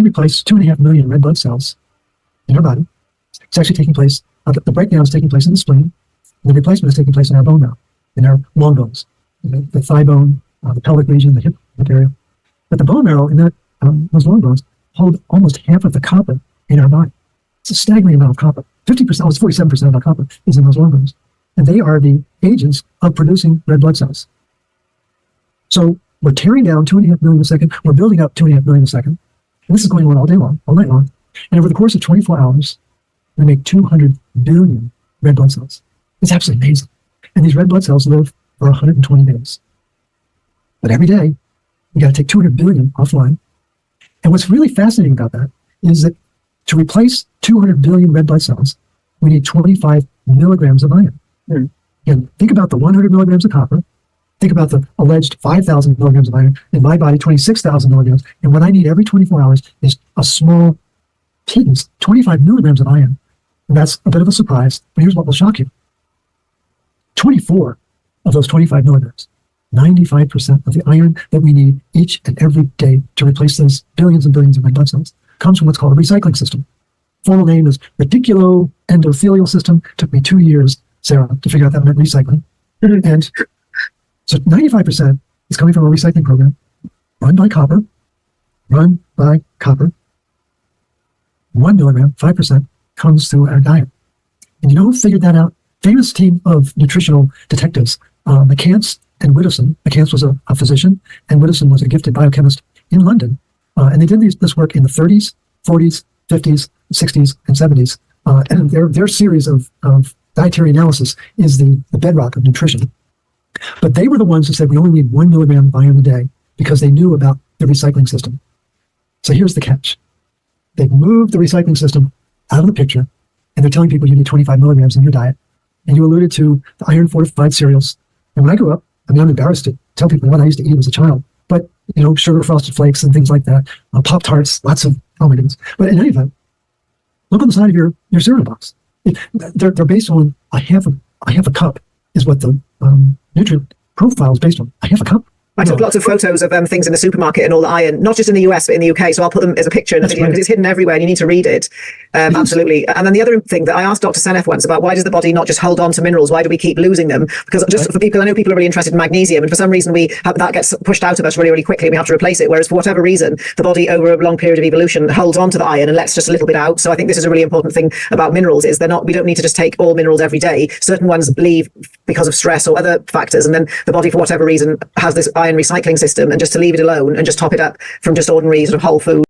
we replace 2.5 million red blood cells in our body. It's actually taking place, the breakdown is taking place in the spleen. The replacement is taking place in our bone marrow, in our long bones, the thigh bone, the pelvic region, the hip area. But the bone marrow in those long bones hold almost half of the copper in our body. It's a staggering amount of copper. 50%, almost 47% of our copper is in those long bones. And they are the agents of producing red blood cells. So we're tearing down 2.5 million a second. We're building up 2.5 million a second. And this is going on all day long, all night long. And over the course of 24 hours, we make 200 billion red blood cells. It's absolutely amazing. And these red blood cells live for 120 days. But every day, we got to take 200 billion offline. And what's really fascinating about that is that to replace 200 billion red blood cells, we need 25 milligrams of iron. And think about the 100 milligrams of copper. Think about the alleged 5,000 milligrams of iron. In my body, 26,000 milligrams. And what I need every 24 hours is a small pittance, 25 milligrams of iron. And that's a bit of a surprise, but here's what will shock you. 24 of those 25 milligrams, 95% of the iron that we need each and every day to replace those billions and billions of red blood cells comes from what's called a recycling system. Formal name is reticuloendothelial system. Took me 2 years, Sara, to figure out that meant recycling. And so 95% is coming from a recycling program run by copper. 1 milligram, 5%, comes through our diet. And you know who figured that out? Famous team of nutritional detectives, McCants and Widdowson. McCants was a physician, and Widdowson was a gifted biochemist in London. And they did this work in the 30s, 40s, 50s, 60s, and 70s. And their series of dietary analysis is the bedrock of nutrition. But they were the ones who said we only need 1 milligram of iron a day because they knew about the recycling system. So here's the catch. They've moved the recycling system out of the picture, and they're telling people you need 25 milligrams in your diet. And you alluded to the iron-fortified cereals. And when I grew up, I mean, I'm embarrassed to tell people what I used to eat as a child, but, you know, sugar frosted flakes and things like that, Pop-Tarts, lots of, oh my goodness. But in any event, look on the side of your cereal box. They're based on a half a cup is what the nutrient profile is based on. A half a cup. I took lots of photos of things in the supermarket and all the iron, not just in the US, but in the UK. So I'll put them as a picture in the video because it's hidden everywhere and you need to read it. Absolutely. And then the other thing that I asked Dr. Senef once about why does the body not just hold on to minerals? Why do we keep losing them? Because just for people, I know people are really interested in magnesium, and for some reason that gets pushed out of us really, really quickly and we have to replace it. Whereas for whatever reason, the body over a long period of evolution holds on to the iron and lets just a little bit out. So I think this is a really important thing about minerals is we don't need to just take all minerals every day. Certain ones leave because of stress or other factors. And then the body, for whatever reason, has this iron recycling system, and just to leave it alone and just top it up from just ordinary sort of whole food.